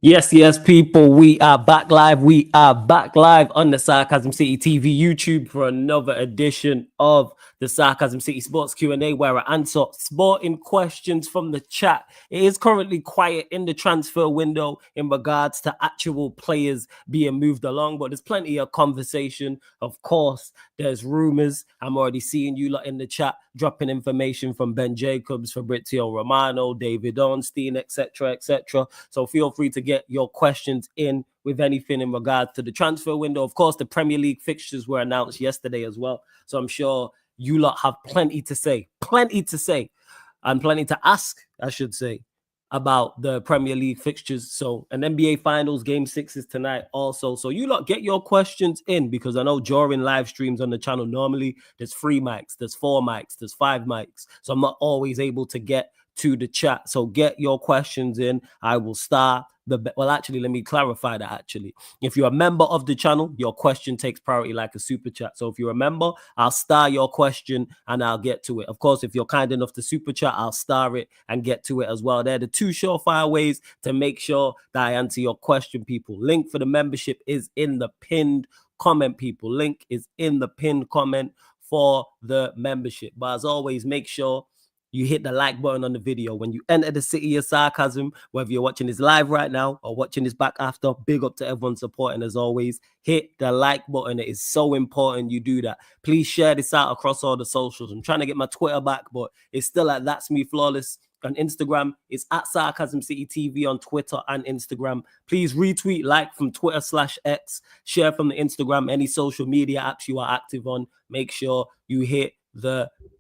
Yes, yes, people, we are back live. We are back live on the Sarcasm City TV YouTube for another edition of the Sarcasm City Sports Q&A, where I answer sporting questions from the chat. It is currently quiet in the transfer window in regards to actual players being moved along, but there's plenty of conversation. Of course, there's rumors. I'm already seeing you lot in the chat dropping information from Ben Jacobs, Fabrizio Romano, David Ornstein, etc., etc. So feel free to get your questions in with anything in regards to the transfer window. Of course, the Premier League fixtures were announced yesterday as well. So I'm sure you lot have plenty to say, and plenty to ask, I should say, about the Premier League fixtures. So an NBA Finals Game 6 is tonight also. So you lot get your questions in, because I know during live streams on the channel, normally there's 3 mics, there's 4 mics, there's 5 mics. So I'm not always able to get to the chat. So get your questions in. I will start well, actually, let me clarify that. Actually, if you're a member of the channel, your question takes priority like a super chat. So if you're a member, I'll star your question and I'll get to it. Of course, if you're kind enough to super chat, I'll star it and get to it as well. They're the 2 surefire ways to make sure that I answer your question, people. Link for the membership is in the pinned comment, people. Link is in the pinned comment for the membership. But as always, make sure you hit the like button on the video when you enter the City of Sarcasm, whether you're watching this live right now or watching this back after. Big up to everyone supporting as always. Hit the like button. It is so important you do that. Please share this out across all the socials. I'm trying to get my Twitter back, but it's still at That's Me Flawless on Instagram. It's at Sarcasm City TV on Twitter and Instagram. Please retweet, like from Twitter/X, share from the Instagram, any social media apps you are active on. Make sure you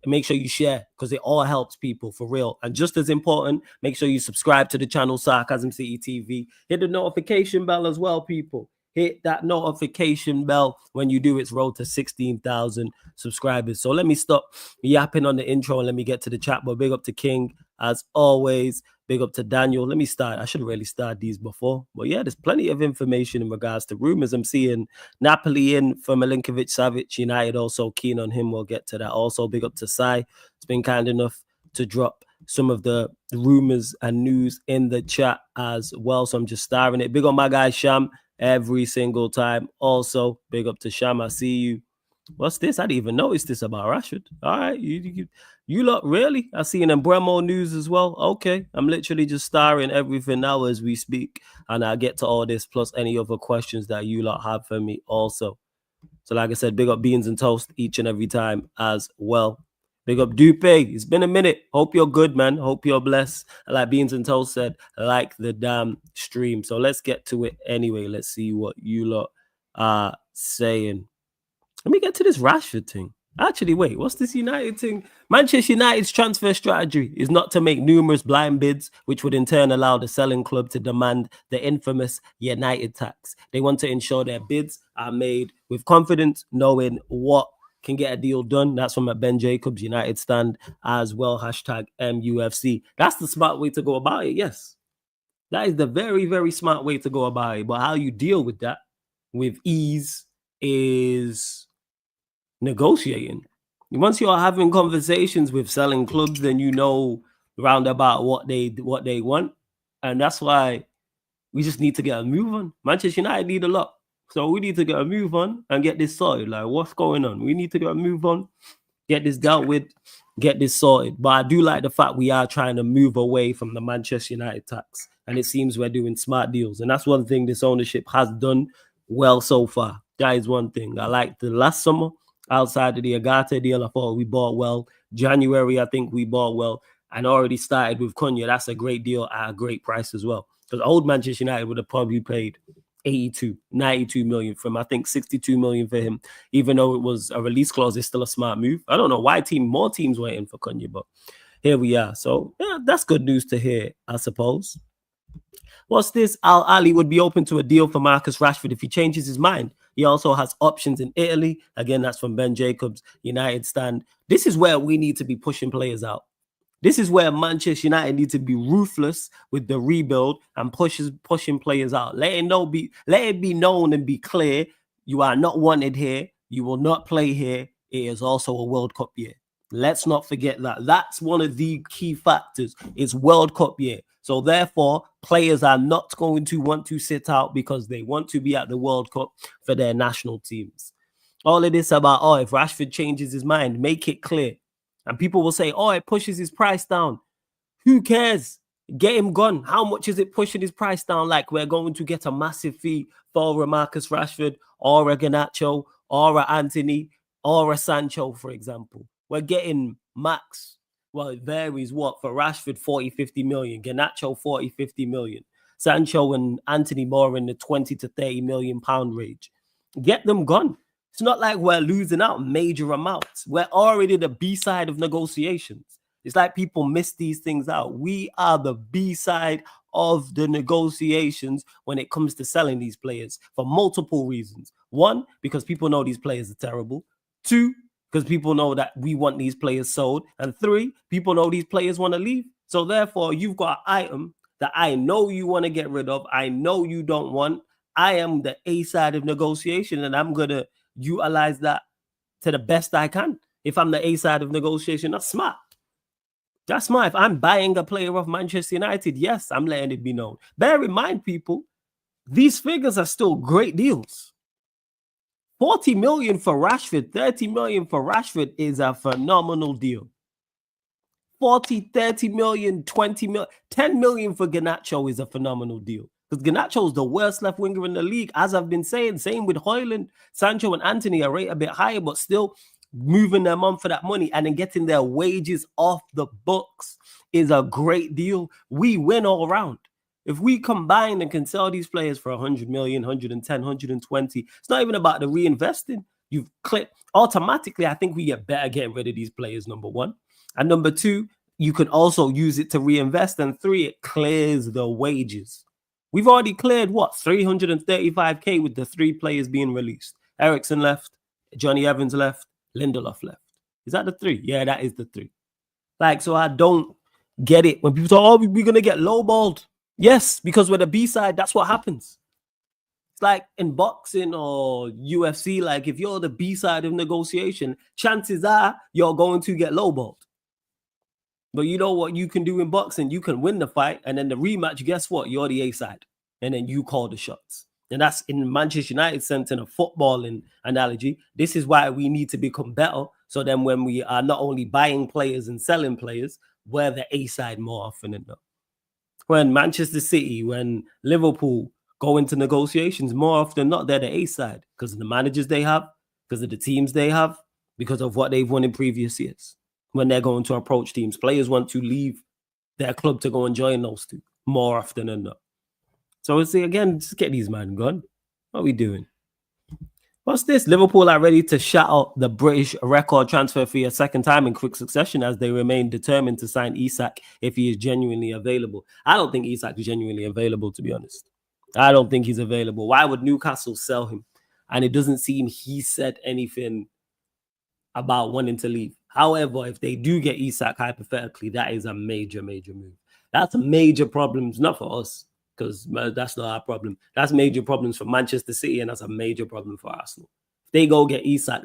make sure you share, because it all helps people for real. And just as important, make sure you subscribe to the channel Sarcasm City TV. Hit the notification bell as well, people. Hit that notification bell when you do. It's road to 16,000 subscribers. So let me stop yapping on the intro and let me get to the chat. But big up to King as always. Big up to Daniel. Let me start. I should have really started these before. But yeah, there's plenty of information in regards to rumors. I'm seeing Napoli in for Milinkovic-Savic. United also keen on him. We'll get to that. Also, big up to Sai. It's been kind enough to drop some of the rumors and news in the chat as well. So I'm just starring it. Big up my guy Sham every single time. Also, big up to Sham. I see you. What's this? I didn't even notice this about Rashford. All right, you lot, really? I see an Embremo news as well. Okay, I'm literally just starring everything now as we speak, and I'll get to all this plus any other questions that you lot have for me also. So like I said, big up Beans and Toast each and every time as well. Big up Dupe. It's been a minute. Hope you're good, man. Hope you're blessed. Like Beans and Toast said, like the damn stream. So let's get to it anyway. Let's see what you lot are saying. Let me get to this Rashford thing. Actually, wait, what's this United thing? Manchester United's transfer strategy is not to make numerous blind bids, which would in turn allow the selling club to demand the infamous United tax. They want to ensure their bids are made with confidence, knowing what can get a deal done. That's from Ben Jacobs, United stand as well. Hashtag MUFC. That's the smart way to go about it, yes. That is the very, very smart way to go about it. But how you deal with that with ease is negotiating. Once you're having conversations with selling clubs, then you know roundabout what they want, and that's why we just need to get a move on. Manchester United need a lot, so we need to get a move on and get this sorted. Like, what's going on? We need to get a move on, get this dealt with, get this sorted. But I do like the fact we are trying to move away from the Manchester United tax, and it seems we're doing smart deals, and that's one thing this ownership has done well so far. That is one thing. I like the last summer. Outside of the Agate deal, I thought we bought well. January, I think we bought well, and already started with Cunha. That's a great deal at a great price as well. Because old Manchester United would have probably paid 82, 92 million for him. I think 62 million for him, even though it was a release clause, it's still a smart move. I don't know why more teams went in for Cunha, but here we are. So yeah, that's good news to hear, I suppose. What's this? Al Ali would be open to a deal for Marcus Rashford if he changes his mind. He also has options in Italy. Again, that's from Ben Jacobs, United stand. This is where we need to be pushing players out. This is where Manchester United need to be ruthless with the rebuild and pushing players out. Let it be known and be clear, you are not wanted here. You will not play here. It is also a World Cup year. Let's not forget that. That's one of the key factors. It's World Cup year. So therefore, players are not going to want to sit out because they want to be at the World Cup for their national teams. All of this about, oh, if Rashford changes his mind, make it clear. And people will say, oh, it pushes his price down. Who cares? Get him gone. How much is it pushing his price down? Like we're going to get a massive fee for a Marcus Rashford or a Garnacho or a Anthony or a Sancho, for example. We're getting max. Well, it varies what? For Rashford, 40, 50 million. Garnacho, 40, 50 million. Sancho and Anthony more in the 20 to 30 million pound range. Get them gone. It's not like we're losing out major amounts. We're already the B side of negotiations. It's like people miss these things out. We are the B side of the negotiations when it comes to selling these players for multiple reasons. One, because people know these players are terrible. Two, because people know that we want these players sold. And three, people know these players want to leave. So therefore, you've got an item that I know you want to get rid of. I know you don't want. I am the A side of negotiation, and I'm going to utilize that to the best I can. If I'm the A side of negotiation, that's smart. That's smart. If I'm buying a player of Manchester United, yes, I'm letting it be known. Bear in mind, people, these figures are still great deals. 40 million for Rashford, 30 million for Rashford is a phenomenal deal. 40, 30 million, 20 million, 10 million for Garnacho is a phenomenal deal. Because Garnacho is the worst left winger in the league, as I've been saying. Same with Højlund, Sancho, and Anthony are rated a bit higher, but still moving them on for that money and then getting their wages off the books is a great deal. We win all around. If we combine and can sell these players for 100 million, 110, 120, it's not even about the reinvesting. You've clicked automatically. I think we get better getting rid of these players, number one. And number two, you can also use it to reinvest. And three, it clears the wages. We've already cleared what? 335K with the three players being released. Eriksen left, Johnny Evans left, Lindelof left. Is that the three? Yeah, that is the three. Like, so I don't get it when people say, oh, we're going to get lowballed. Yes, because with the B side, that's what happens. It's like in boxing or UFC, like if you're the B side of negotiation, chances are you're going to get lowballed. But you know what you can do in boxing? You can win the fight, and then the rematch, guess what? You're the A side, and then you call the shots. And that's in Manchester United sense in a footballing analogy. This is why we need to become better. So then when we are not only buying players and selling players, we're the A side more often than not. When Manchester City, when Liverpool go into negotiations, more often than not, they're the A side because of the managers they have, because of the teams they have, because of what they've won in previous years. When they're going to approach teams, players want to leave their club to go and join those two more often than not. So it's again, just get these men gone. What are we doing? What's this? Liverpool are ready to shout out the British record transfer fee a second time in quick succession as they remain determined to sign Isak if he is genuinely available. I don't think Isak is genuinely available, to be honest. I don't think he's available. Why would Newcastle sell him? And it doesn't seem he said anything about wanting to leave. However, if they do get Isak, hypothetically, that is a major, major move. That's major problems, not for us, because that's not our problem. That's major problems for Manchester City, and that's a major problem for Arsenal. If they go get Isak,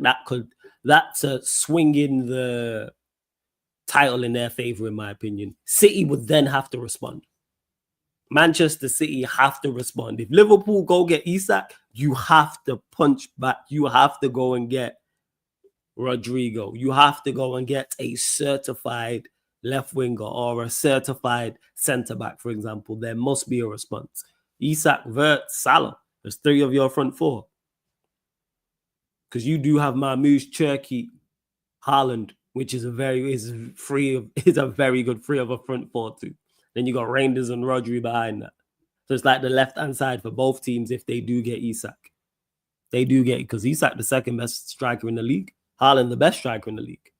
that's a swing in the title in their favor, in my opinion. City would then have to respond. Manchester City have to respond. If Liverpool go get Isak, you have to punch back. You have to go and get Rodrigo. You have to go and get a certified left winger or a certified centre back, for example. There must be a response. Isak, Vert, Salah. There's three of your front four. Because you do have Marmoush, Cherki, Haaland, which is a very good free of a front four too. Then you got Reinders and Rodri behind that. So it's like the left-hand side for both teams if they do get Isak. They do get it because Isak the second best striker in the league. Haaland the best striker in the league.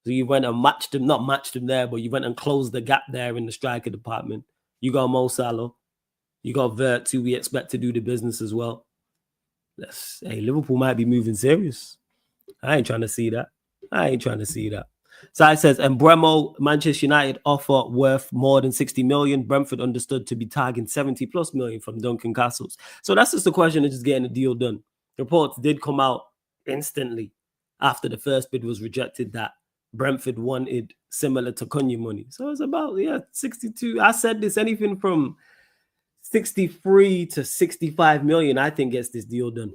So you went and not matched him there, but you went and closed the gap there in the striker department. You got Mo Salah. You got Vert, who we expect to do the business as well. Hey, Liverpool might be moving serious. I ain't trying to see that. Sai says, and Bremo, Manchester United offer worth more than 60 million. Brentford understood to be targeting 70 plus million from Duncan Castles. So that's just a question of just getting the deal done. Reports did come out instantly after the first bid was rejected that Brentford wanted similar to Cunha money. So it's about 62. I said this, anything from 63 to 65 million, I think gets this deal done.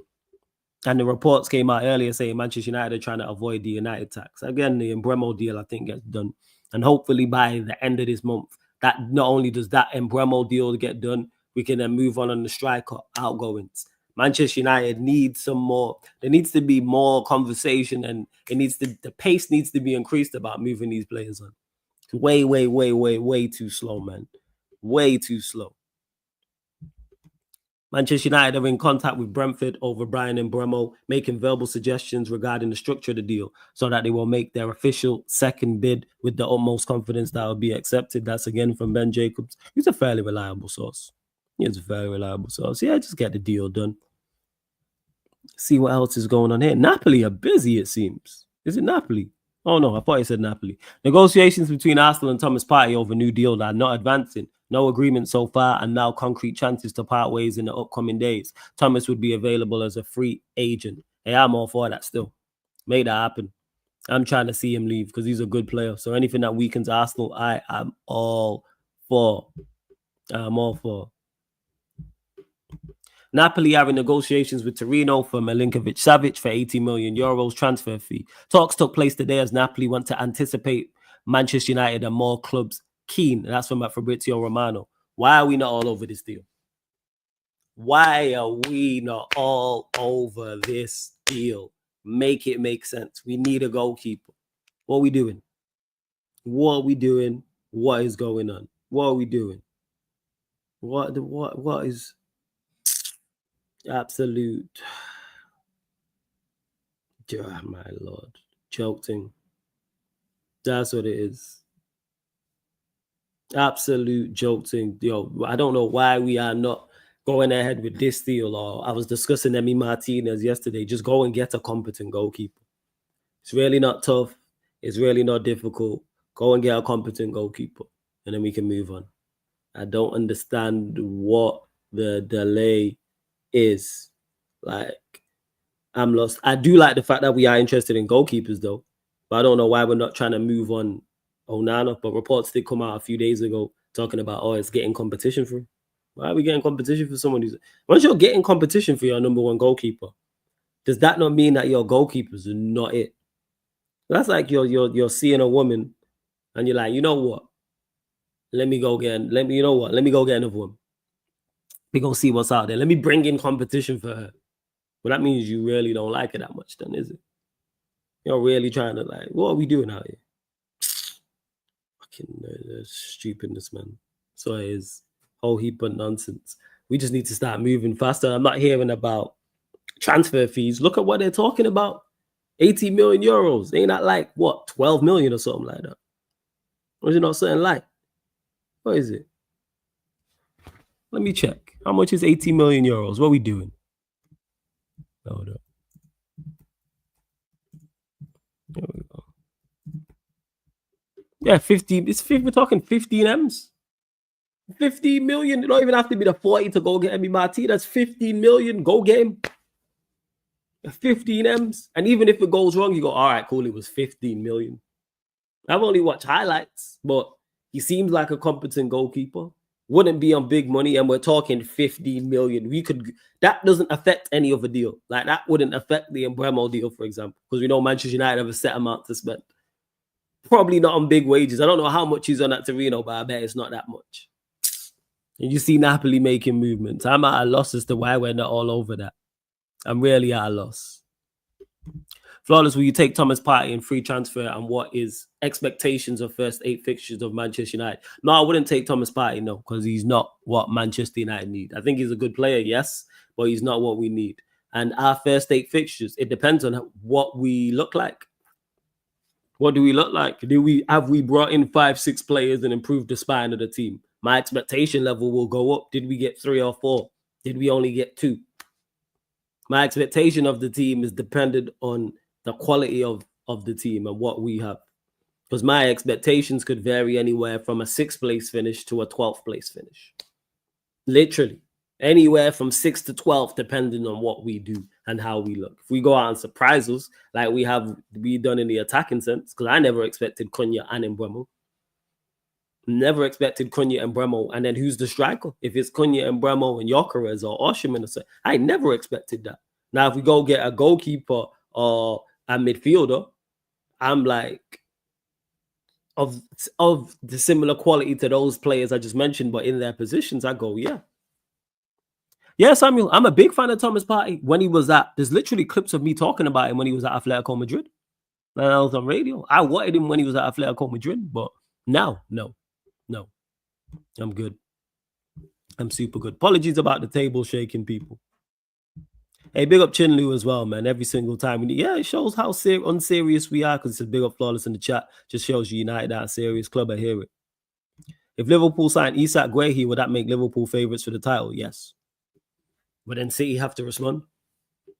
And the reports came out earlier saying Manchester United are trying to avoid the United tax. Again, the Embremo deal, I think, gets done. And hopefully by the end of this month, that not only does that Embremo deal get done, we can then move on the striker outgoings. Manchester United needs some more. There needs to be more conversation, and the pace needs to be increased about moving these players on. Way too slow, man. Way too slow. Manchester United are in contact with Brentford over Brian Embremo, making verbal suggestions regarding the structure of the deal so that they will make their official second bid with the utmost confidence that will be accepted. That's again from Ben Jacobs. He's a fairly reliable source. Yeah, just get the deal done. See what else is going on here. Napoli are busy, it seems. Is it Napoli? Oh, no, I thought he said Napoli. Negotiations between Arsenal and Thomas Partey over new deal are not advancing. No agreement so far, and now concrete chances to part ways in the upcoming days. Thomas would be available as a free agent. Hey, I'm all for that still. Make that happen. I'm trying to see him leave because he's a good player. So anything that weakens Arsenal, I am all for. I'm all for. Napoli are in negotiations with Torino for Milinkovic-Savic for 80 million euros transfer fee. Talks took place today as Napoli want to anticipate Manchester United and more clubs keen. That's from Fabrizio Romano. Why are we not all over this deal? Why are we not all over this deal? Make it make sense. We need a goalkeeper. What are we doing? What are we doing? What is going on? What are we doing? What is absolute? Oh, my Lord. Jolting. That's what it is. Absolute jolting. Yo, I don't know why we are not going ahead with this deal. Or I was discussing Emi Martinez yesterday. Just go and get a competent goalkeeper. It's really not tough. It's really not difficult. Go and get a competent goalkeeper, and then we can move on. I don't understand what the delay is. Like, I'm lost. I do like the fact that we are interested in goalkeepers, though. But I don't know why we're not trying to move on Onana. But reports did come out a few days ago talking about, it's getting competition for him. Why are we getting competition for someone who's... Once you're getting competition for your number one goalkeeper, does that not mean that your goalkeepers are not it? That's like you're seeing a woman and you're like, you know what? Let me go get another one. We go see what's out there. Let me bring in competition for her. Well, that means you really don't like her that much then, is it? You're really trying to like, what are we doing out here? Fucking stupidness, man. So it is a whole heap of nonsense. We just need to start moving faster. I'm not hearing about transfer fees. Look at what they're talking about. 80 million euros. Ain't that like, what, 12 million or something like that? Or is it not something like? What is it? Let me check. How much is 80 million euros? What are we doing? Hold up. There we go. Yeah, 50. We're talking 15 M's. 15 million. You don't even have to be the 40 to go get Emi Martinez. That's 15 million. Go get him. 15 M's. And even if it goes wrong, you go, all right, cool, it was 15 million. I've only watched highlights, but he seems like a competent goalkeeper. Wouldn't be on big money, and we're talking 15 million. That doesn't affect any of the deal. Like, that wouldn't affect the Embremo deal, for example, because we know Manchester United have a set amount to spend. Probably not on big wages. I don't know how much he's on at Torino, but I bet it's not that much. And you see Napoli making movements. I'm at a loss as to why we're not all over that. I'm really at a loss. Flawless, will you take Thomas Partey in free transfer, and what is expectations of first 8 fixtures of Manchester United? No, I wouldn't take Thomas Partey, no, because he's not what Manchester United need. I think he's a good player, yes, but he's not what we need. And our first 8 fixtures, it depends on what we look like. What do we look like? Have we brought in 5-6 players and improved the spine of the team? My expectation level will go up. Did we get 3 or 4? Did we only get 2? My expectation of the team is dependent on the quality of the team and what we have. Because my expectations could vary anywhere from a 6th place finish to a 12th place finish. Literally. Anywhere from 6 to 12, depending on what we do and how we look. If we go out and surprise us, like we done in the attacking sense, because I never expected Cunha and Mbeumo. Never expected Cunha and Mbeumo. And then who's the striker? If it's Cunha and Mbeumo and Gyökeres or Osimhen, I never expected that. Now, if we go get a goalkeeper or a midfielder, I'm like, of the similar quality to those players I just mentioned, but in their positions, I go, yeah. Yeah, Samuel, I'm a big fan of Thomas Partey. When he was there's literally clips of me talking about him when he was at Atletico Madrid. And I was on radio. I wanted him when he was at Atletico Madrid, but now, no. I'm good. I'm super good. Apologies about the table shaking, people. Hey, big up Chinlu as well, man. Every single time. It shows how unserious we are, because it's a big up Flawless in the chat. Just shows you United are a serious club. I hear it. If Liverpool signed Isak Guehi, would that make Liverpool favourites for the title? Yes. But then City have to respond.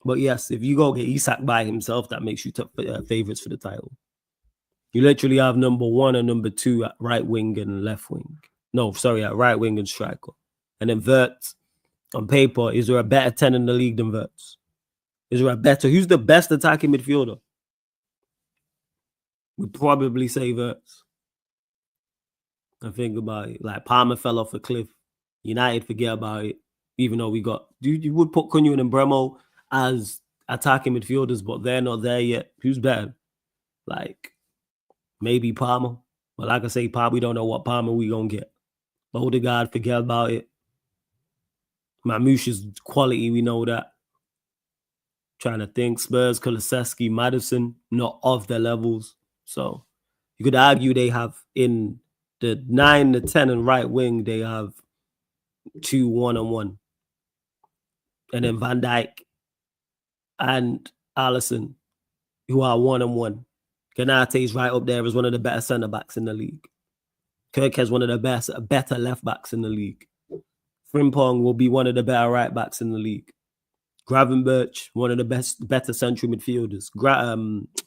But yes, if you go get Isak by himself, that makes you favourites for the title. You literally have number 1 and number 2 at right wing and left wing. No, sorry, at right wing and striker. And then Wirtz, on paper, is there a better 10 in the league than Wirtz? Is there a better? Who's the best attacking midfielder? We'd probably say Wirtz. I think about it. Like Palmer fell off a cliff. United forget about it. Even though you would put Cunha and Mbeumo as attacking midfielders, but they're not there yet. Who's better? Like, maybe Palmer. But like I say, we don't know what Palmer we gonna get. Odegaard, forget about it. Mamouche's quality, we know that. Trying to think. Spurs, Kulusevski, Maddison, not of their levels. So you could argue they have in the 9, the 10 and right wing, they have 2 1-on-1. And then Van Dijk and Alisson, who are 1-on-1. Konate is right up there as one of the better centre-backs in the league. Kirk has one of the better left-backs in the league. Frimpong will be one of the better right-backs in the league. Gravenberch, one of the better central midfielders.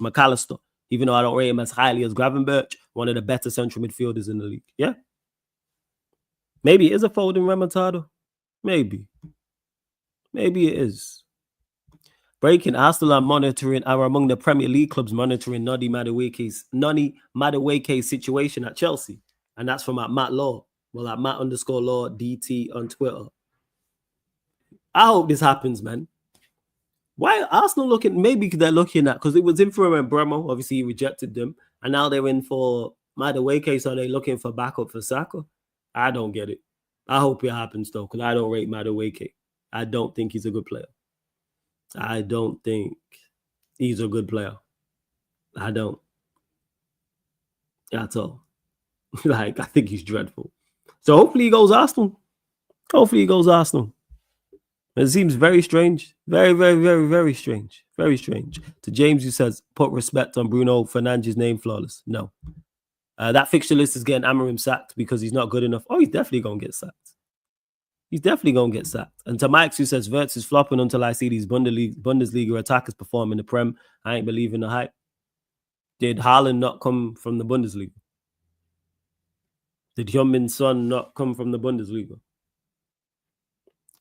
McAllister, even though I don't rate him as highly as Gravenberch, one of the better central midfielders in the league. Yeah? Maybe it is a Foden Remontada. Maybe it is. Breaking, Arsenal are among the Premier League clubs monitoring Noni Madueke's situation at Chelsea. And that's from at Matt Law. Well, at Matt_Law DT on Twitter. I hope this happens, man. Why Arsenal looking? Maybe they're looking at, because it was in for Mbeumo. Obviously, he rejected them. And now they're in for Madueke, so they're looking for backup for Saka. I don't get it. I hope it happens, though, because I don't rate Madueke. I don't think he's a good player. I don't think he's a good player. I don't. At all. I think he's dreadful. So hopefully he goes Arsenal. It seems very strange. Very, very, very, very strange. Very strange. To James, who says, put respect on Bruno Fernandes' name, Flawless. No. That fixture list is getting Amorim sacked because he's not good enough. Oh, he's definitely going to get sacked. And to Mike, who says, Wirtz is flopping until I see these Bundesliga attackers perform in the Prem. I ain't believing the hype. Did Haaland not come from the Bundesliga? Did Heung-min Son not come from the Bundesliga?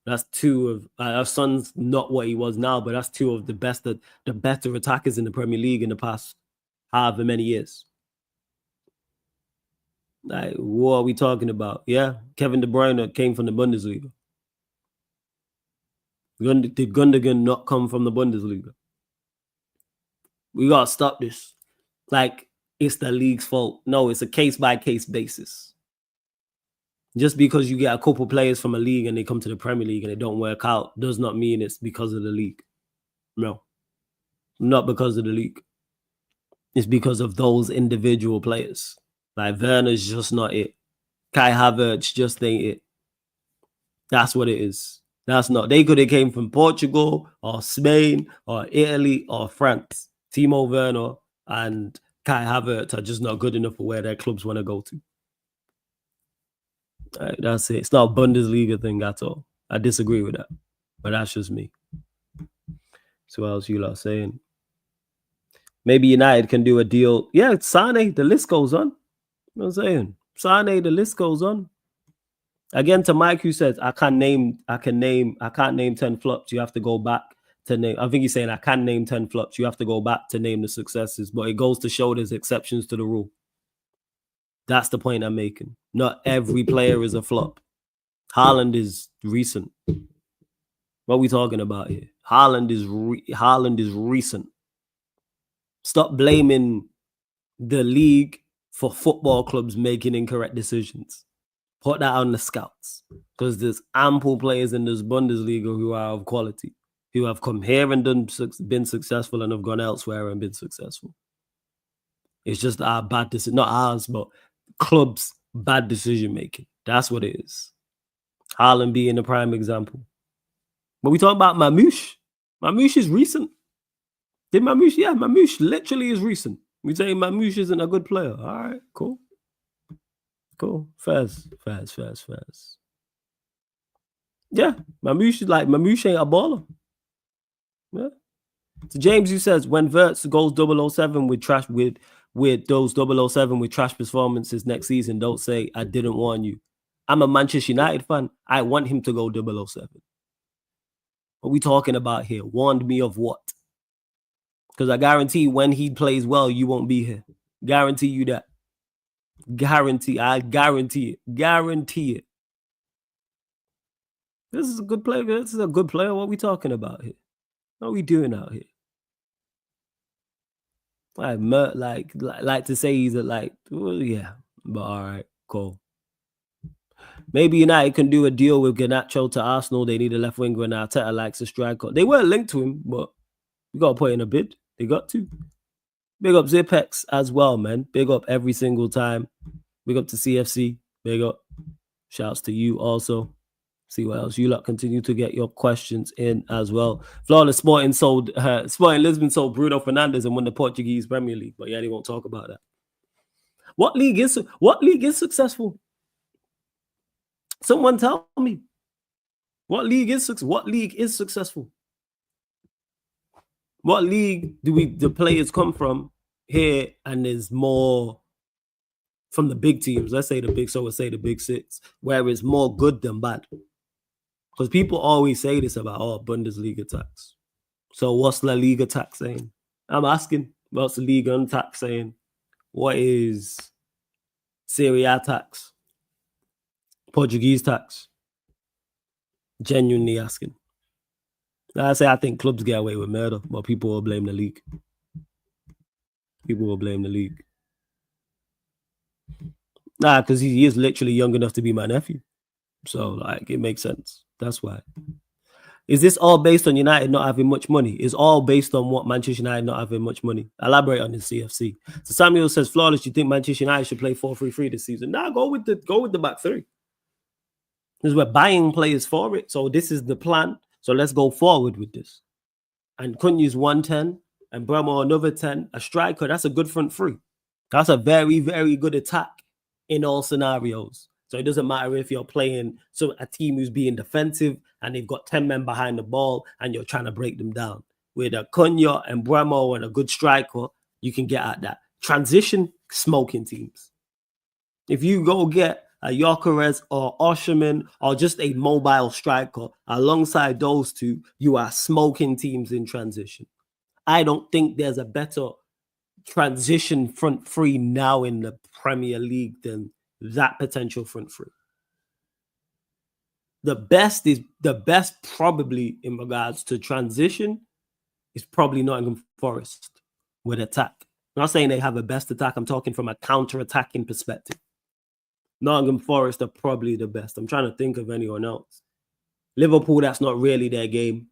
That's 2 of our Son's not what he was now, but that's 2 of the better attackers in the Premier League in the past however many years. Like, what are we talking about? Yeah, Kevin De Bruyne came from the Bundesliga. Did Gundogan not come from the Bundesliga? We got to stop this. Like, it's the league's fault. No, it's a case-by-case basis. Just because you get a couple players from a league and they come to the Premier League and they don't work out does not mean it's because of the league. No. Not because of the league. It's because of those individual players. Like, Werner's just not it. Kai Havertz just ain't it. That's what it is. That's not. They could have came from Portugal or Spain or Italy or France. Timo Werner and Kai Havertz are just not good enough for where their clubs want to go to. Right, that's it. It's not a Bundesliga thing at all. I disagree with that. But that's just me. So what else you lot saying? Maybe United can do a deal. Yeah, Sane, the list goes on. You know what I'm saying? Sane, the list goes on. Again, to Mike, who says I can't name 10 flops. You have to go back to name. I think he's saying I can't name 10 flops. You have to go back to name the successes. But it goes to show there's exceptions to the rule. That's the point I'm making. Not every player is a flop. Haaland is recent. What are we talking about here? Haaland is recent. Stop blaming the league for football clubs making incorrect decisions. Put that on the scouts, because there's ample players in this Bundesliga who are of quality, who have come here and been successful and have gone elsewhere and been successful. It's just our bad decision, not ours, but clubs' bad decision making. That's what it is. Haaland being a prime example. But we talk about Mamouche. Mamouche is recent. Did Mamouche? Yeah, Mamouche literally is recent. We say Mamouche isn't a good player. All right, cool. Cool. Fast. Yeah, Mamouche ain't a baller. Yeah. So James, who says when Wirtz goes 007 with those 007 with trash performances next season, don't say I didn't warn you. I'm a Manchester United fan. I want him to go 007. What are we talking about here? Warned me of what? Because I guarantee when he plays well, you won't be here. Guarantee you that. I guarantee it. Guarantee it. This is a good player. This is a good player. What are we talking about here? What are we doing out here? Like to say he's well, yeah, but all right, cool. Maybe United can do a deal with Garnacho to Arsenal. They need a left winger and Arteta likes a striker. They weren't linked to him, but we got to put in a bid. They got to. Big up Zipex as well, man. Big up every single time. Big up to CFC. Big up. Shouts to you also. See what else. You lot continue to get your questions in as well. Flawless Sporting Lisbon sold Bruno Fernandes and won the Portuguese Premier League. But yeah, they won't talk about that. What league is successful? Someone tell me. What league is successful? What league do the players come from here and there's more from the big teams? Let's say the big six, where it's more good than bad. Because people always say this about Bundesliga tax. So what's La Liga tax saying? I'm asking, what's the Liga tax saying? What is Serie A tax? Portuguese tax? Genuinely asking. I say I think clubs get away with murder, but people will blame the league. Nah, because he is literally young enough to be my nephew. So, it makes sense. That's why. Is this all based on United not having much money? It's all based on what Manchester United not having much money. Elaborate on the CFC. So Samuel says, Flawless, you think Manchester United should play 4-3-3 this season? Nah, go with the back three. Because we're buying players for it. So this is the plan. So let's go forward with this. And couldn't use 110 and Bremo another 10. A striker, that's a good front three. That's a very, very good attack in all scenarios. So it doesn't matter if you're playing a team who's being defensive and they've got 10 men behind the ball and you're trying to break them down. With a Cunha and Bremo and a good striker, you can get at that. Transition, smoking teams. If you go get a Gyökeres or Osherman or just a mobile striker alongside those two, you are smoking teams in transition. I don't think there's a better transition front three now in the Premier League than that potential front three. The best probably in regards to transition is probably Nottingham Forest with attack. I'm not saying they have a best attack. I'm talking from a counter-attacking perspective. Nottingham Forest are probably the best. I'm trying to think of anyone else. Liverpool, that's not really their game.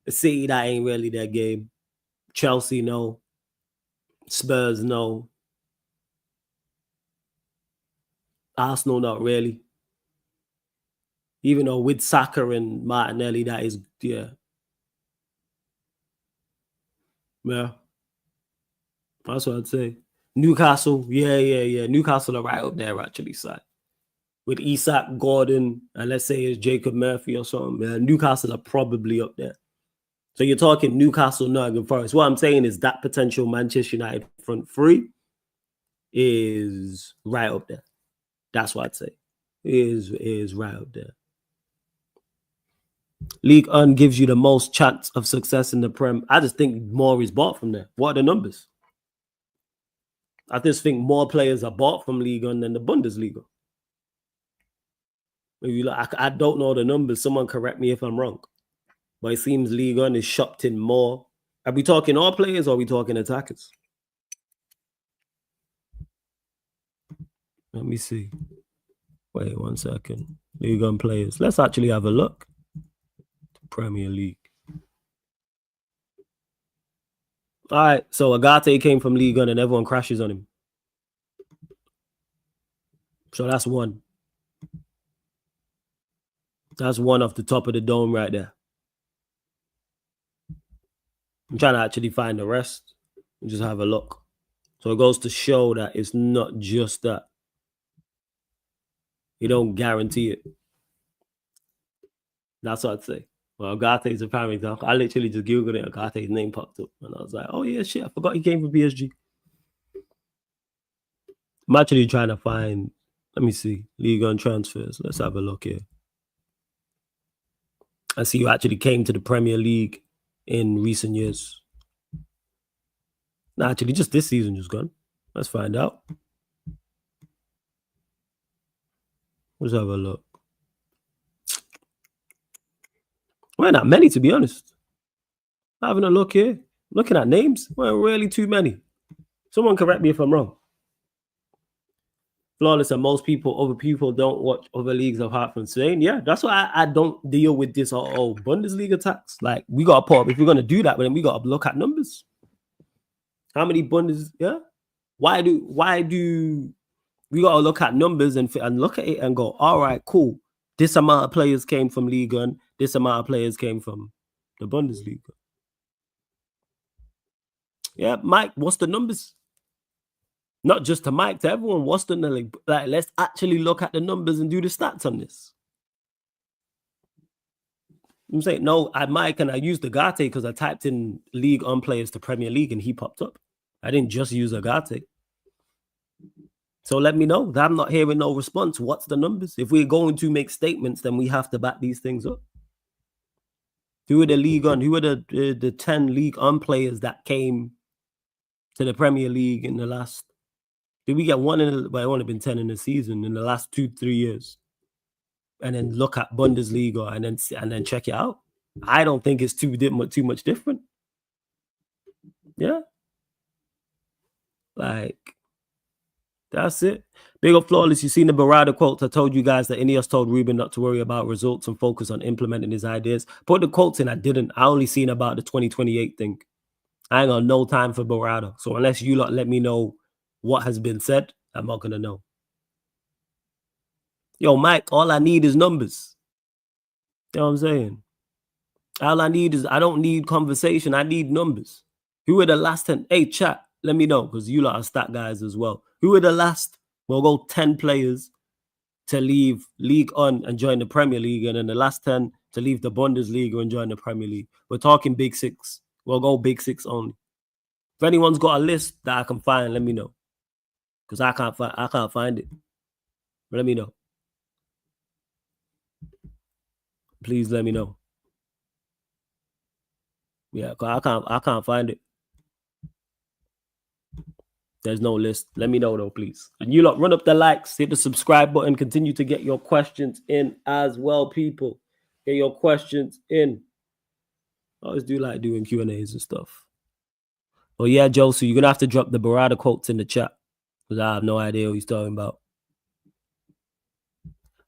The City, that ain't really their game. Chelsea, no. Spurs, no. Arsenal, not really. Even though with Saka and Martinelli, that is, yeah. Yeah. That's what I'd say. Newcastle, yeah. Newcastle are right up there, actually, side. With Isak, Gordon, and let's say it's Jacob Murphy or something. Yeah, Newcastle are probably up there. So you're talking Newcastle, Nottingham Forest. What I'm saying is that potential Manchester United front three is right up there. That's what I'd say. is right up there. League Un gives you the most chance of success in the Prem. I just think more is bought from there. What are the numbers? I just think more players are bought from League Un than the Bundesliga. If you look, I don't know the numbers. Someone correct me if I'm wrong. But it seems League Un is shopped in more. Are we talking all players or are we talking attackers? Let me see. Wait 1 second. League Un players. Let's actually have a look. Premier League. All right. So Agate came from League Un and everyone crashes on him. So that's one. That's one off the top of the dome right there. I'm trying to actually find the rest and just have a look. So it goes to show that it's not just that. You don't guarantee it. That's what I'd say. Well, Agate's a prime example. I literally just Googled it. Agate's name popped up. And I was like, oh, yeah, shit. I forgot he came from PSG. I'm actually trying to find, let me see, League On transfers. Let's have a look here. I see you actually came to the Premier League in recent years. No, actually, just this season just gone. Let's find out. Let's have a look. Well, not many, to be honest. Having a look here. Looking at names. Well, really too many. Someone correct me if I'm wrong. Flawless, and most people, other people don't watch other leagues apart from Spain. Yeah, that's why I don't deal with this Bundesliga tax. Like, we got to put up, if we're going to do that, then we got to look at numbers. How many yeah? Why do we got to look at numbers and look at it and go, all right, cool. This amount of players came from Ligue 1. This amount of players came from the Bundesliga. Yeah, Mike, what's the numbers? Not just to Mike, to everyone. What's the like? Let's actually look at the numbers and do the stats on this. I'm saying no, Mike, and I used Agate because I typed in League On players to Premier League and he popped up. I didn't just use Agate. So let me know. I'm not hearing no response. What's the numbers? If we're going to make statements, then we have to back these things up. Who are the League On? Who are the 10 League On players that came to the Premier League in the last? Did we get one but it only been 10 in the season in the last 2-3 years? And then look at Bundesliga and then check it out. I don't think it's too much different. Yeah. Like, that's it. Big up Flawless. You seen the Barada quotes. I told you guys that Ineos told Ruben not to worry about results and focus on implementing his ideas. Put the quotes in. I didn't. I only seen about the 2028 thing. I ain't got no time for Barada. So unless you lot let me know what has been said, I'm not going to know. Yo, Mike, all I need is numbers. You know what I'm saying? All I need is, I don't need conversation. I need numbers. Who are the last 10? Hey, chat, let me know because you lot are stat guys as well. Who are the last, we'll go 10 players to leave League On and join the Premier League, and then the last 10 to leave the Bundesliga and join the Premier League. We're talking Big Six. We'll go Big Six only. If anyone's got a list that I can find, let me know. Because I can't find it. But let me know. Please let me know. Yeah, I can't find it. There's no list. Let me know though, please. And you lot run up the likes, hit the subscribe button, continue to get your questions in as well, people. Get your questions in. I always do like doing Q&As and stuff. Well, yeah, Joe, so you're going to have to drop the Barada quotes in the chat because I have no idea what he's talking about.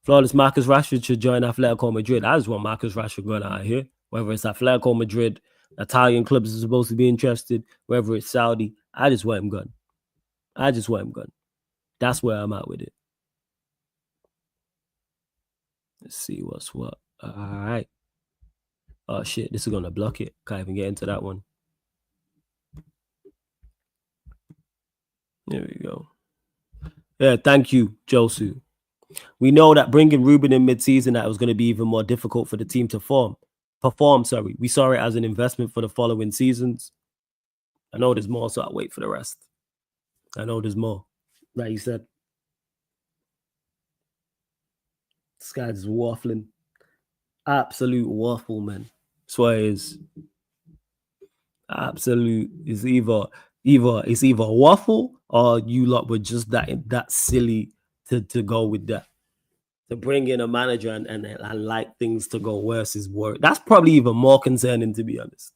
Flawless, Marcus Rashford should join Atletico Madrid. I just want Marcus Rashford going out of here. Whether it's Atletico Madrid, Italian clubs are supposed to be interested, whether it's Saudi, I just want him gone. That's where I'm at with it. Let's see what's what. All right. Oh, shit. This is going to block it. Can't even get into that one. There we go. Yeah, thank you, Josu. We know that bringing Ruben in mid-season, that was going to be even more difficult for the team to perform. We saw it as an investment for the following seasons. I know there's more, so I'll wait for the rest. I know there's more, like you said. This guy's waffling. Absolute waffle, man. Swear is absolute. It's either waffle or you lot were just that silly to go with that. To bring in a manager and like things to go worse is worse. That's probably even more concerning, to be honest.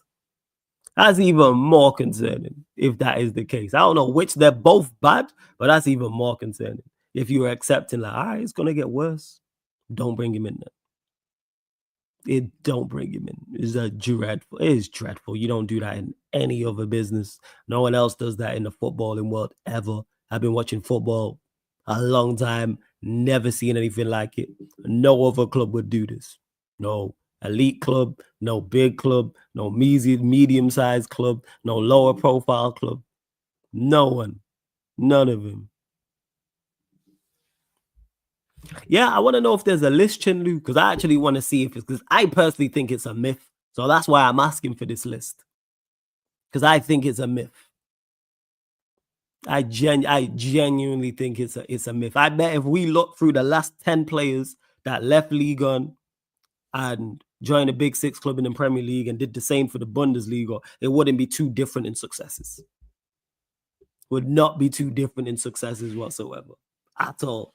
That's even more concerning if that is the case. I don't know which, they're both bad, but that's even more concerning. If you're accepting, like, all right, it's going to get worse, don't bring him in there. Don't bring him in. It's dreadful. It is dreadful. You don't do that in any other business. No one else does that in the footballing world ever. I've been watching football a long time, never seen anything like it. No other club would do this. No elite club, no big club, no medium-sized club, no lower profile club. No one. None of them. Yeah, I want to know if there's a list, Chinlu, because I actually want to see if it's, because I personally think it's a myth. So that's why I'm asking for this list. Because I think it's a myth. I genuinely think it's a myth. I bet if we look through the last 10 players that left Ligue 1 and joined the Big Six club in the Premier League and did the same for the Bundesliga, it wouldn't be too different in successes. Would not be too different in successes whatsoever. At all.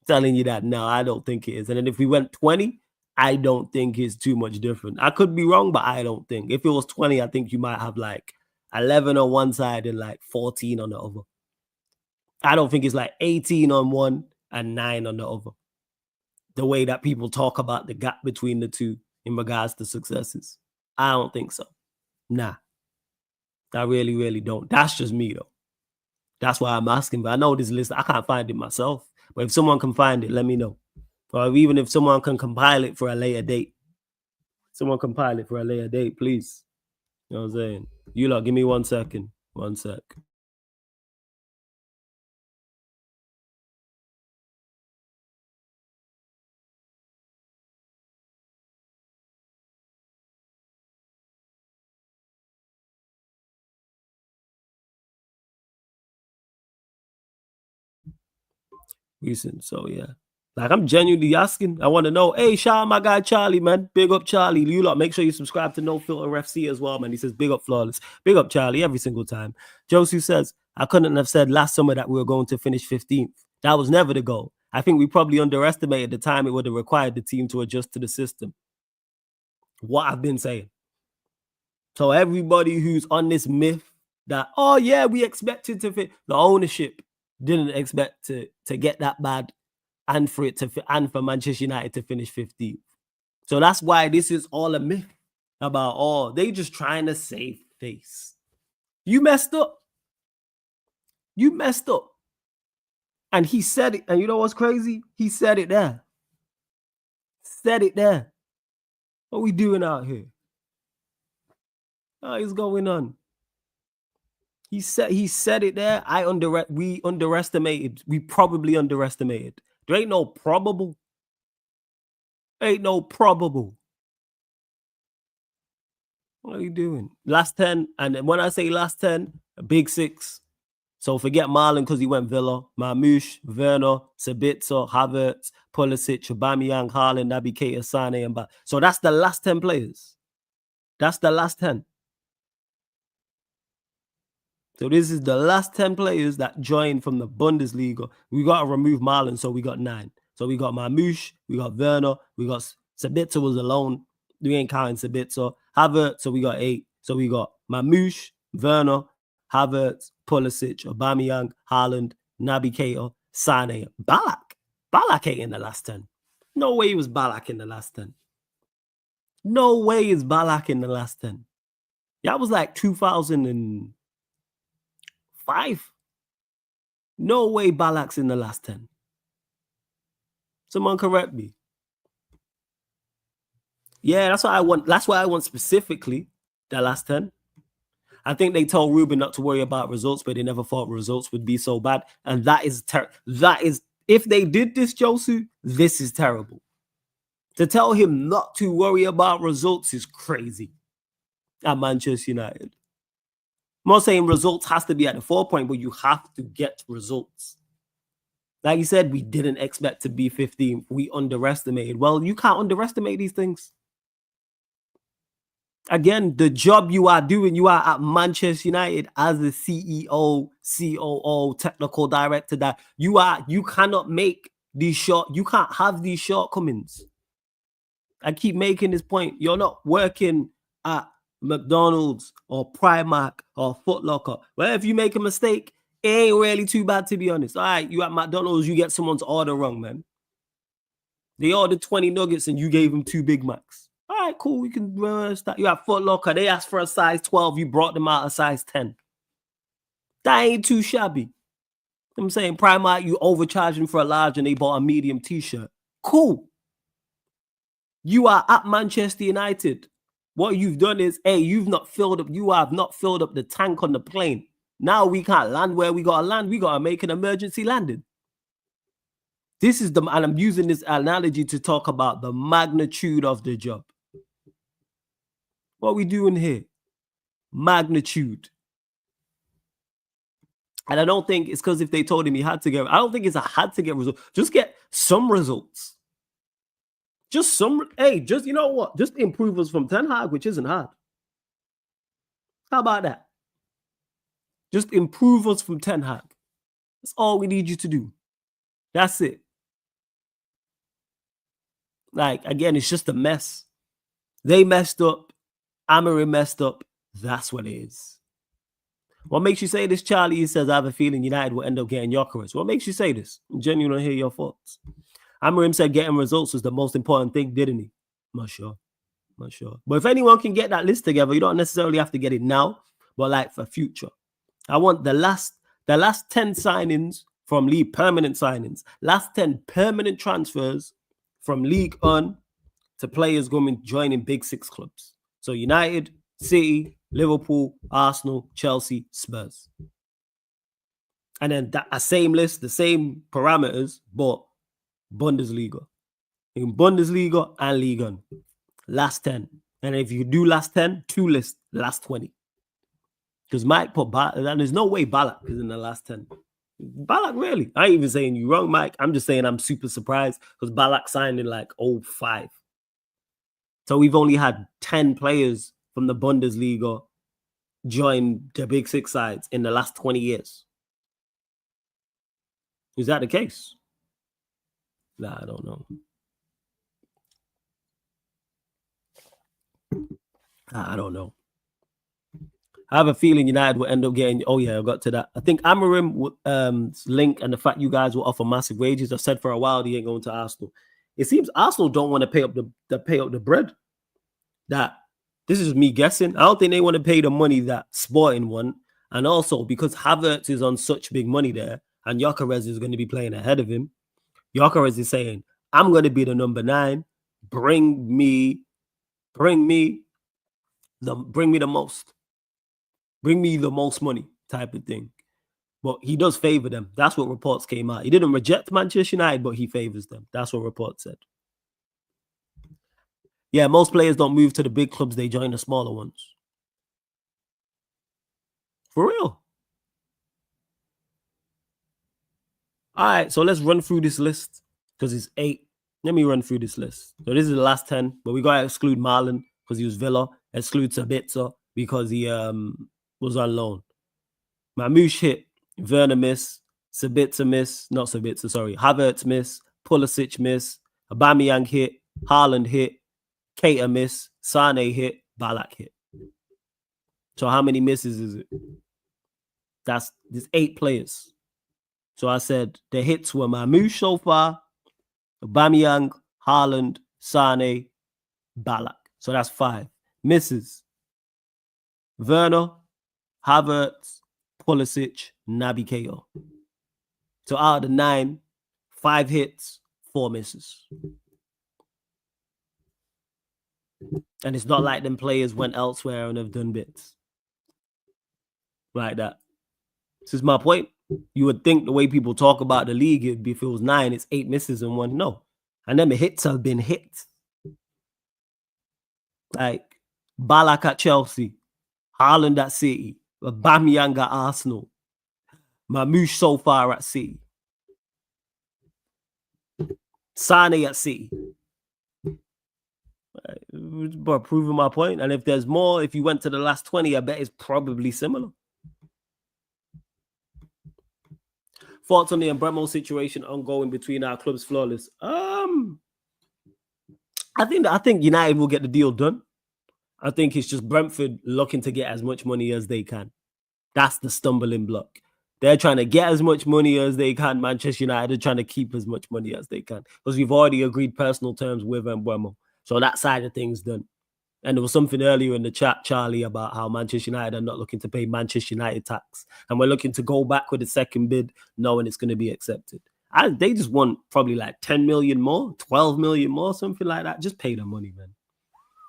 Telling you that now, I don't think it is. And then if we went 20, I don't think it's too much different. I could be wrong, but I don't think. If it was 20, I think you might have like 11 on one side and like 14 on the other. I don't think it's like 18 on one and 9 on the other. The way that people talk about the gap between the two in regards to successes. I don't think so. Nah. I really, really don't. That's just me, though. That's why I'm asking. But I know this list, I can't find it myself. But if someone can find it, let me know. Or even if someone can compile it for a later date. Someone compile it for a later date, please. You know what I'm saying? You lot, give me 1 second. 1 sec. Recent, so yeah. Like, I'm genuinely asking. I want to know. Hey, shout out my guy Charlie, man. Big up Charlie. You lot, make sure you subscribe to No Filter FC as well, man. He says, big up Flawless. Big up Charlie every single time. Josie says, I couldn't have said last summer that we were going to finish 15th. That was never the goal. I think we probably underestimated the time it would have required the team to adjust to the system. What I've been saying. So everybody who's on this myth that, oh yeah, we expected to fit, the ownership didn't expect to get that bad and for Manchester United to finish 15th. So that's why this is all a myth about, oh, they just trying to save face. You messed up. You messed up. And he said it. And you know what's crazy? He said it there. Said it there. What are we doing out here? What is going on? He said it there. We underestimated. We probably underestimated. There ain't no probable. Ain't no probable. What are you doing? Last 10, and when I say last 10, a big 6. So forget Marlon because he went Villa, Marmoush, Werner, Sabitzer, Havertz, Pulisic, Aubameyang, Haaland, Naby Keita, Sane, and so that's the last 10 players. That's the last 10. So this is the last 10 players that joined from the Bundesliga. We got to remove Marlon, so we got 9. So we got Marmoush, we got Werner, we got Sabitzer was alone. We ain't counting Sabitzer. Havertz, so we got 8. So we got Marmoush, Werner, Havertz, Pulisic, Aubameyang, Haaland, Naby Keita, Sane, Ballack. Ballack ain't in the last 10. No way was Ballack in the last 10. No way is Ballack in the last 10. That was like 2005. No way Ballack's in the last 10. Someone correct me. Yeah, that's what I want. That's why I want specifically the last 10. I think they told Ruben not to worry about results, but they never thought results would be so bad. And that is if they did this, Josu, this is terrible. To tell him not to worry about results is crazy at Manchester United. I'm not saying results has to be at the 4 point, but you have to get results. Like you said, we didn't expect to be 15th. We underestimated. Well, you can't underestimate these things. Again, the job you are doing, you are at Manchester United as the CEO, COO, technical director. That you cannot make these you can't have these shortcomings. I keep making this point. You're not working at McDonald's or Primark or Foot Locker. Well, if you make a mistake, it ain't really too bad, to be honest. All right, you at McDonald's, you get someone's order wrong, man. They ordered 20 nuggets and you gave them 2 Big Macs. All right, cool. We can reverse that. You have Foot Locker. They asked for a size 12. You brought them out a size 10. That ain't too shabby. I'm saying Primark, you overcharging for a large and they bought a medium t-shirt. Cool. You are at Manchester United. What you've done is, hey, you have not filled up the tank on the plane. Now we can't land where we gotta land. We gotta make an emergency landing. And I'm using this analogy to talk about the magnitude of the job. What are we doing here? Magnitude. And I don't think it's because if they told him he had to get, I don't think it's a had to get results. Just get some results. Just you know what? Just improve us from Ten Hag, which isn't hard. How about that? Just improve us from Ten Hag. That's all we need you to do. That's it. Like, again, it's just a mess. They messed up. Amorim messed up. That's what it is. What makes you say this, Charlie? He says, I have a feeling United will end up getting Gyökeres. What makes you say this? I'm genuinely hear your thoughts. Amorim said getting results was the most important thing, didn't he? Not sure. But if anyone can get that list together, you don't necessarily have to get it now, but like for future. I want the last 10 signings from League, permanent signings, last 10 permanent transfers from League On to players joining Big Six clubs. So United, City, Liverpool, Arsenal, Chelsea, Spurs. And then a same list, the same parameters, but Bundesliga. In Bundesliga and Ligue 1. Last 10. And if you do last 10, 2 lists, last 20. Because Mike put Ballack, and there's no way Ballack is in the last 10. Ballack, really? I ain't even saying you wrong, Mike. I'm just saying I'm super surprised because Ballack signed in like 05. So we've only had 10 players from the Bundesliga join the Big Six sides in the last 20 years. Is that the case? Nah, I don't know. I don't know. I have a feeling United will end up getting. Oh yeah, I got to that. I think Amorim's link and the fact you guys will offer massive wages. I've said for a while he ain't going to Arsenal. It seems Arsenal don't want to pay up the bread. That this is me guessing. I don't think they want to pay the money that Sporting want, and also because Havertz is on such big money there, and Gyökeres is going to be playing ahead of him. Gyökeres is saying, "I'm going to be the number 9. Bring me the most." Bring me the most money type of thing. But he does favor them. That's what reports came out. He didn't reject Manchester United, but he favors them. That's what reports said. Yeah, most players don't move to the big clubs. They join the smaller ones. For real. All right, so let's run through this list because it's 8. Let me run through this list. So this is the last 10, but we got to exclude Marlon because he was Villa. Exclude Sabitzer because he was on loan. Mamouche hit, Werner miss, Sabitzer miss, not Sabitzer, sorry, Havertz miss, Pulisic miss, Aubameyang hit, Haaland hit, Keita miss, Sane hit, Ballack hit. So how many misses is it? There's 8 players. So I said the hits were Mamouche so far, Aubameyang, Haaland, Sane, Ballack. So that's 5. Misses. Werner, Havertz, Pulisic, Naby Keita. So out of the 9, 5 hits, 4 misses. And it's not like them players went elsewhere and have done bits. Like that. This is my point. You would think the way people talk about the league, it'd be if it was 9, it's 8 misses and 1 no. And them hits have been hits. Like Ballack at Chelsea, Haaland at City, Aubameyang at Arsenal, Mamouche so far at City. Sane at City. But proving my point. And if there's more, if you went to the last 20, I bet it's probably similar. Thoughts on the Embremo situation ongoing between our clubs, Flawless? I think United will get the deal done. I think it's just Brentford looking to get as much money as they can. That's the stumbling block. They're trying to get as much money as they can. Manchester United are trying to keep as much money as they can because we've already agreed personal terms with Embremo. So that side of things done. And there was something earlier in the chat, Charlie, about how Manchester United are not looking to pay Manchester United tax. And we're looking to go back with a second bid, knowing it's going to be accepted. They just want probably like 10 million more, 12 million more, something like that. Just pay the money, man.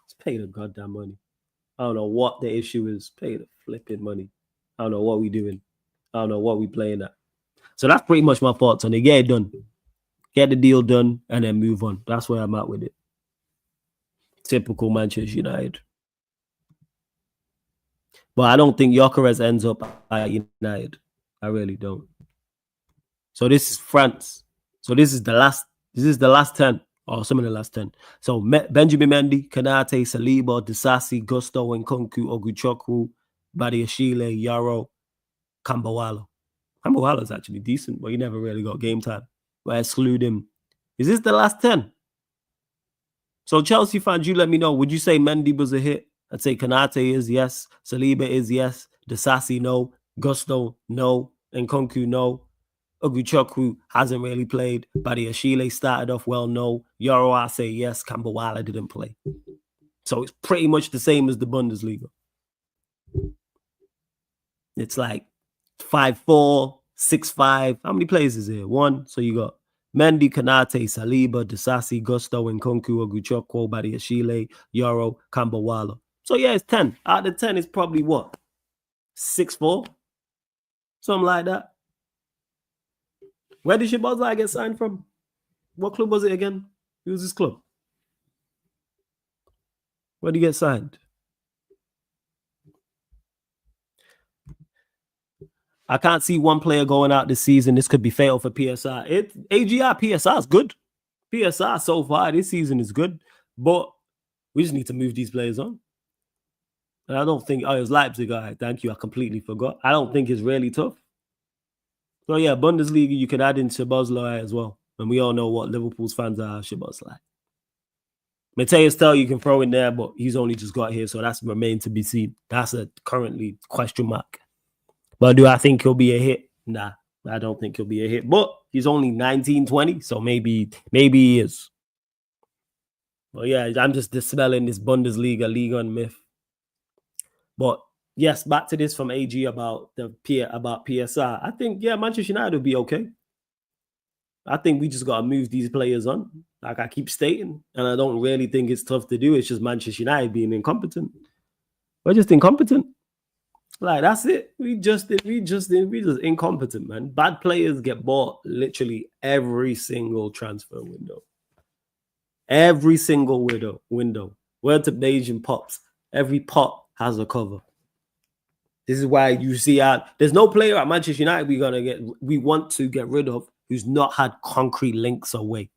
Just pay the goddamn money. I don't know what the issue is. Pay the flipping money. I don't know what we're doing. I don't know what we're playing at. So that's pretty much my thoughts on it. Get it done. Get the deal done and then move on. That's where I'm at with it. Typical Manchester United. But I don't think Gyökeres ends up at United. I really don't. So this is France. So this is the last 10 or some of the last 10. So Benjamin Mendy, Konate, Saliba, Disasi, Gusto, Nkunku, Oguchukwu, Badiashile, Yaro, Kambawala. Kambawala is actually decent, but he never really got game time. But I exclude him. Is this the last 10? So Chelsea fans, you let me know. Would you say Mendy was a hit? I'd say Konate is yes. Saliba is yes. Disasi, no. Gusto, no. Nkunku, no. Oguchukwu hasn't really played. Badiashile started off well, no. Yoro, I say yes. Kambawala didn't play. So it's pretty much the same as the Bundesliga. It's like 5-4, 6-5. How many players is here? 1. So you got Mendy, Konate, Saliba, Disasi, Gusto, Nkunku, Oguchukwu, Badiashile, Yoro, Kambawala. So yeah, it's 10. Out of 10, it's probably what? 6-4? Something like that. Where did Szoboszlai get signed from? What club was it again? Who was this club? Where did he get signed? I can't see one player going out this season. This could be fatal for PSR. AGR PSR is good. PSR so far this season is good, but we just need to move these players on. And I don't think, it was Leipzig. All right, thank you. I completely forgot. I don't think it's really tough. So yeah, Bundesliga, you can add in Szoboszlai as well. And we all know what Liverpool's fans are, Szoboszlai. Mateus Tel you can throw in there, but he's only just got here, so that's remained to be seen. That's a currently question mark. But do I think he'll be a hit? Nah, I don't think he'll be a hit. But he's only 19, 20, so maybe he is. Well, yeah, I'm just dispelling this Bundesliga League on myth. But yes, back to this from AG about PSR. I think, yeah, Manchester United will be okay. I think we just got to move these players on, like I keep stating. And I don't really think it's tough to do. It's just Manchester United being incompetent. We're just incompetent. Like, that's it. We just incompetent, man. Bad players get bought literally every single transfer window. Every single window. Word to Bayesian pops. Every pot has a cover. This is why you see there's no player at Manchester United we want to get rid of who's not had concrete links away.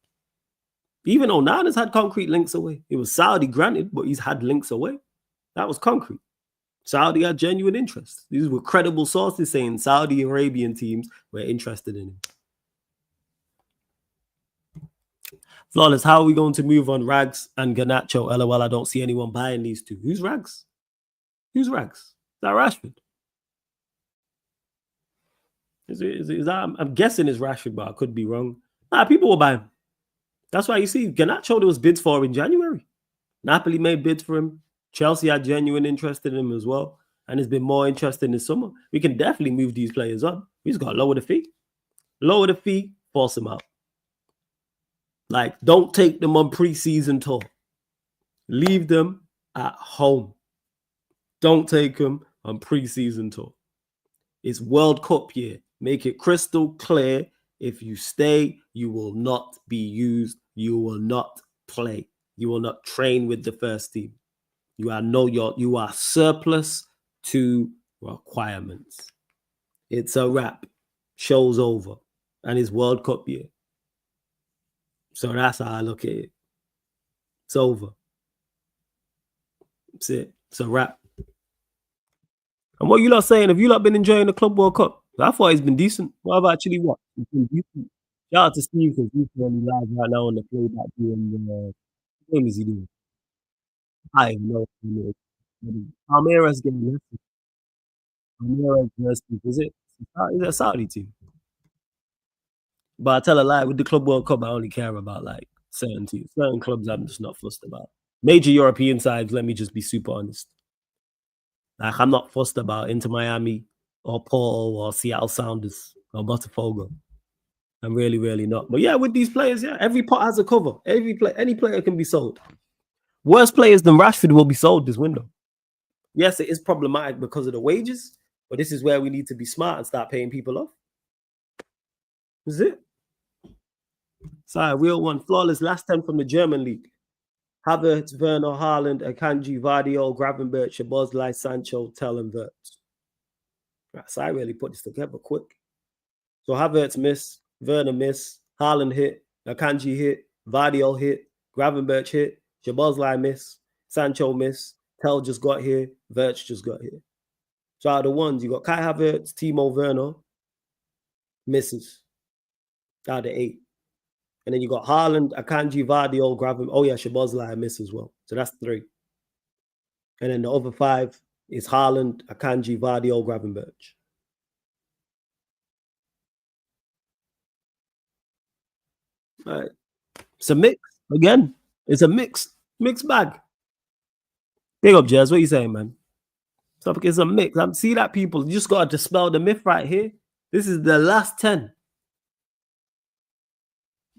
Even Onana's had concrete links away. It was Saudi, granted, but he's had links away. That was concrete. Saudi had genuine interest. These were credible sources saying Saudi Arabian teams were interested in him. Flawless, how are we going to move on Rags and Garnacho? LOL, I don't see anyone buying these two. Who's Rags? Who's Rags? Is that Rashford? Is that, I'm guessing it's Rashford, but I could be wrong. Nah, people will buy him. That's why you see Garnacho there was bids for in January. Napoli made bids for him. Chelsea had genuine interest in him as well. And it's been more interesting this summer. We can definitely move these players on. We just got to lower the fee. Lower the fee, force them out. Like, don't take them on pre-season tour. Leave them at home. Don't take them on pre-season tour. It's World Cup year. Make it crystal clear. If you stay, you will not be used. You will not play. You will not train with the first team. You are surplus to requirements. It's a wrap. Show's over. And it's World Cup year. So that's how I look at it. It's over. That's it. It's a wrap. And what you lot saying? Have you lot been enjoying the Club World Cup? I thought it's been decent. What I've actually watched? It's been decent. Shout out to Steve because he's really live right now on the playback doing the what game is he doing? I don't know. Palmeiras game. Palmeiras versus is it a Saudi team? But I tell a lie, with the Club World Cup, I only care about like certain teams. Certain clubs I'm just not fussed about. Major European sides, let me just be super honest. Like I'm not fussed about Inter Miami or Porto or Seattle Sounders or Botafogo. I'm really, really not. But yeah, with these players, yeah, every pot has a cover. Any player can be sold. Worse players than Rashford will be sold this window. Yes, it is problematic because of the wages, but this is where we need to be smart and start paying people off. This is it. Sorry, real one. Flawless last 10 from the German league. Havertz, Werner, Haaland, Akanji, Vardio, Gravenberch, Szoboszlai, Sancho, Tell, and Wirtz. Right, so I really put this together quick. So Havertz miss, Werner miss, Haaland hit, Akanji hit, Vardio hit, Gravenberch hit, Szoboszlai miss, Sancho miss, Tell just got here, Wirtz just got here. So out of the ones, you got Kai Havertz, Timo Werner, misses. Out of the 8. And then you got Haaland, Akanji, Vardio, Gravenberch. Oh yeah, Szoboszlai miss as well. So that's 3. And then the other 5 is Haaland, Akanji, Vardio, Gravenberch. All right. It's a mix. Again, it's a mixed bag. Big up, Jazz. What you saying, man? It's a mix. See that, people. You just got to dispel the myth right here. This is the last 10.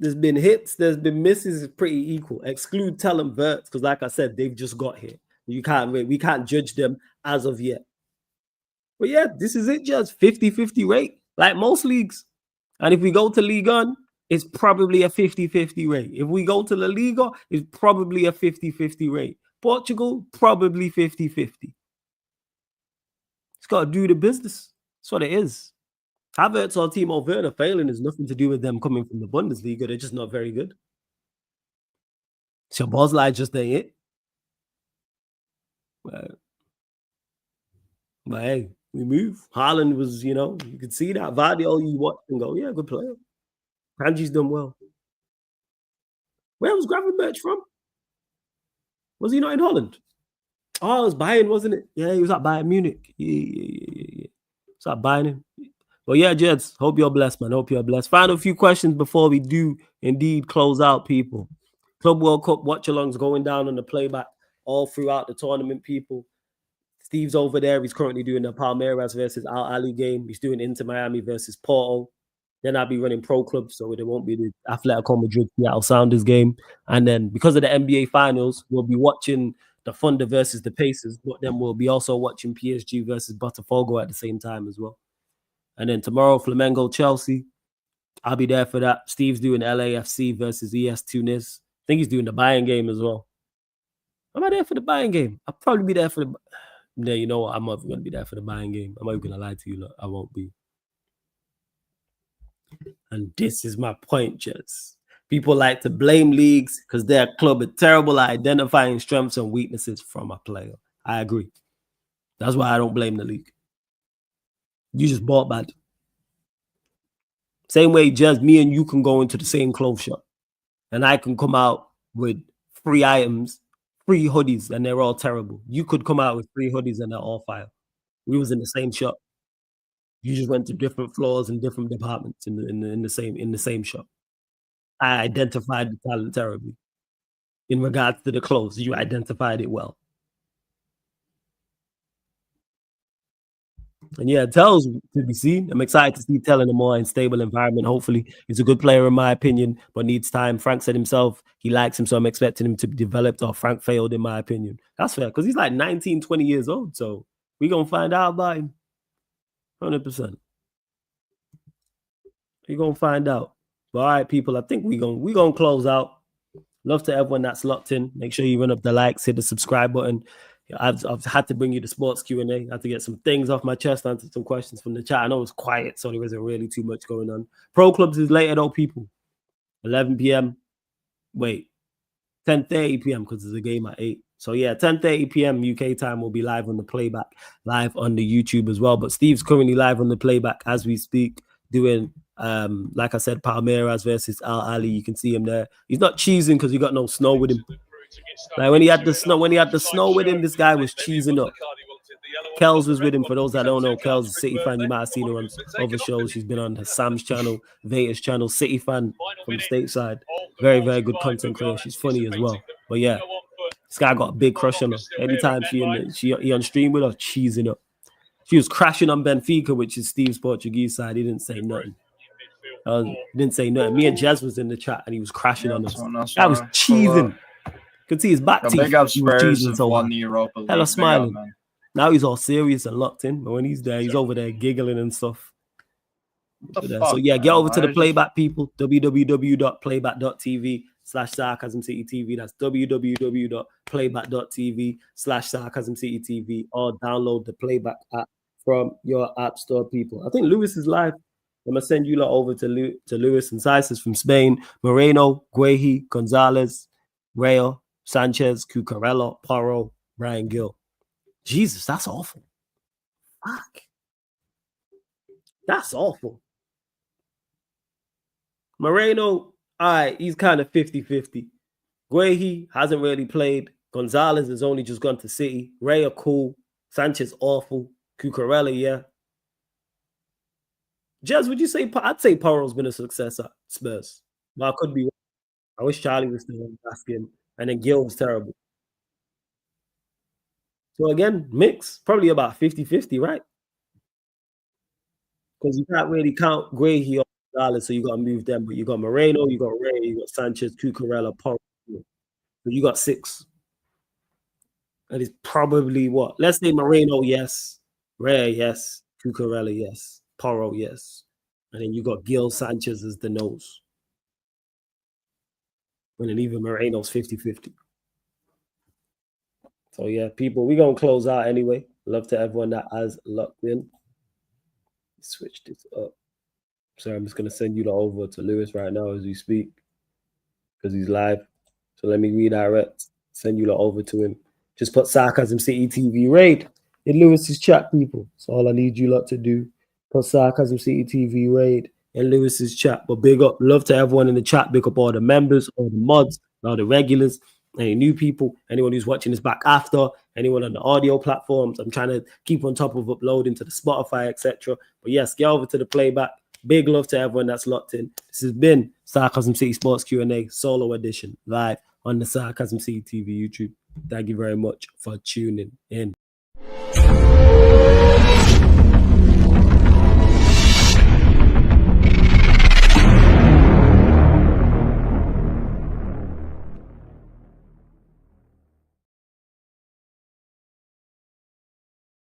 There's been hits, there's been misses, it's pretty equal. Exclude Tell and Wirtz, because like I said, they've just got here. We can't judge them as of yet. But yeah, this is it, just 50-50 rate, like most leagues. And if we go to Ligue 1, it's probably a 50-50 rate. If we go to La Liga, it's probably a 50-50 rate. Portugal, probably 50-50. It's got to do the business. That's what it is. Havertz or Timo Werner failing has nothing to do with them coming from the Bundesliga. They're just not very good. Szoboszlai just ain't it. But hey, we move. Haaland was, you could see that. Vardio, you watch and go, yeah, good player. Kanji's done well. Where was Gravenberch from? Was he not in Holland? Oh, it was Bayern, wasn't it? Yeah, he was at Bayern Munich. Yeah. It's at Bayern. But yeah, Jeds, hope you're blessed, man. Hope you're blessed. Final few questions before we do indeed close out, people. Club World Cup watch-alongs going down on the playback all throughout the tournament, people. Steve's over there. He's currently doing the Palmeiras versus Al Ali game. He's doing Inter Miami versus Porto. Then I'll be running pro clubs, so there won't be the Atletico Madrid Seattle Sounders game. And then because of the NBA Finals, we'll be watching the Thunder versus the Pacers, but then we'll be also watching PSG versus Botafogo at the same time as well. And then tomorrow, Flamengo, Chelsea. I'll be there for that. Steve's doing LAFC versus ES Tunis. I think he's doing the Bayern game as well. Am I there for the Bayern game? I'll probably be there for the... Yeah, you know what? I'm not going to be there for the Bayern game. I'm not even going to lie to you. Look, I won't be. And this is my point, Jets. People like to blame leagues because their club is terrible at identifying strengths and weaknesses from a player. I agree. That's why I don't blame the league. You just bought bad. Same way, just me and you can go into the same clothes shop and I can come out with 3 items, 3 hoodies, and they're all terrible. You could come out with 3 hoodies and they're all fire. We was in the same shop. You just went to different floors and different departments in the same shop. I identified the talent terribly. In regards to the clothes, you identified it well. And yeah, Tell's to be seen. I'm excited to see Tell in a more unstable environment. Hopefully, he's a good player in my opinion, but needs time. Frank said himself he likes him, so I'm expecting him to be developed. Or Frank failed in my opinion. That's fair because he's like 19, 20 years old. So we're gonna find out about him. 100%. We're gonna find out. But all right, people. I think we're gonna close out. Love to everyone that's locked in. Make sure you run up the likes, hit the subscribe button. I've had to bring you the sports Q&A. I had to get some things off my chest, answer some questions from the chat. I know it's quiet, so there isn't really too much going on. Pro clubs is later though, people. 11 p.m. Wait, 10:30 p.m. because there's a game at 8. So yeah, 10:30 p.m. UK time will be live on the playback, live on the YouTube as well. But Steve's currently live on the playback as we speak, doing like I said, Palmeiras versus Al Ali. You can see him there. He's not cheesing because he got no snow with him. Like when he had the snow with him, this guy was cheesing up. Kels was with him. For those that don't know, Kels is a City fan. You might have seen her on other shows. She's been on Sam's channel, Veta's channel. City fan from stateside. Very, very good content creator. She's funny as well. But yeah, this guy got a big crush on her. Anytime he on stream with her, cheesing up. She was crashing on Benfica, which is Steve's Portuguese side. He didn't say nothing. He didn't say nothing. Me and Jez was in the chat and he was crashing on us. That was cheesing. Could see his back teeth. Big up Spurs have won the Europa League. Hella smiling. Now he's all serious and locked in, but when he's there, he's over there giggling and stuff. So yeah, get over to the playback, people. www.playback.tv/sarcasmcitytv. That's www.playback.tv/sarcasmcitytv, or download the playback app from your app store, people. I think Lewis is live. I'm gonna send you lot over to Lewis and Saisis from Spain. Moreno, Guehi, Gonzalez, Rayo, Sanchez, Cucurella, Porro, Brian Gill. Jesus, that's awful. Fuck. That's awful. Moreno, all right, he's kind of 50-50. Guehi hasn't really played. Gonzalez has only just gone to City. Rayo, cool. Sanchez, awful. Cucurella, yeah. Jez, would you say? I'd say Porro's been a success at Spurs. But I could be. I wish Charlie was still asking. And then Gil was terrible. So again, mix. Probably about 50-50, right? Because you can't really count Guehi or Gonzalez, so you got to move them. But you got Moreno, you got Ray, you got Sanchez, Cucurella, Porro. So you got 6. And it's probably what? Let's say Moreno, yes. Ray, yes. Cucurella, yes. Porro, yes. And then you got Gil Sanchez as the nose. And then even Moreno's 50-50. So yeah, people, we're going to close out anyway. Love to everyone that has locked in. Switch this up. So I'm just going to send you over to Lewis right now as we speak, because he's live. So let me redirect, send you over to him. Just put Sarcasm City TV raid in Lewis's chat, people. That's all I need you lot to do. Put Sarcasm City TV raid in Lewis's chat. But big up, love to everyone in the chat. Big up all the members, all the mods, all the regulars, any new people, anyone who's watching this back after, anyone on the audio platforms. I'm trying to keep on top of uploading to the Spotify, etc. But yes, get over to the playback. Big love to everyone that's locked in. This has been Sarcasm City Sports Q&A solo edition live on the Sarcasm City TV YouTube. Thank you very much for tuning in.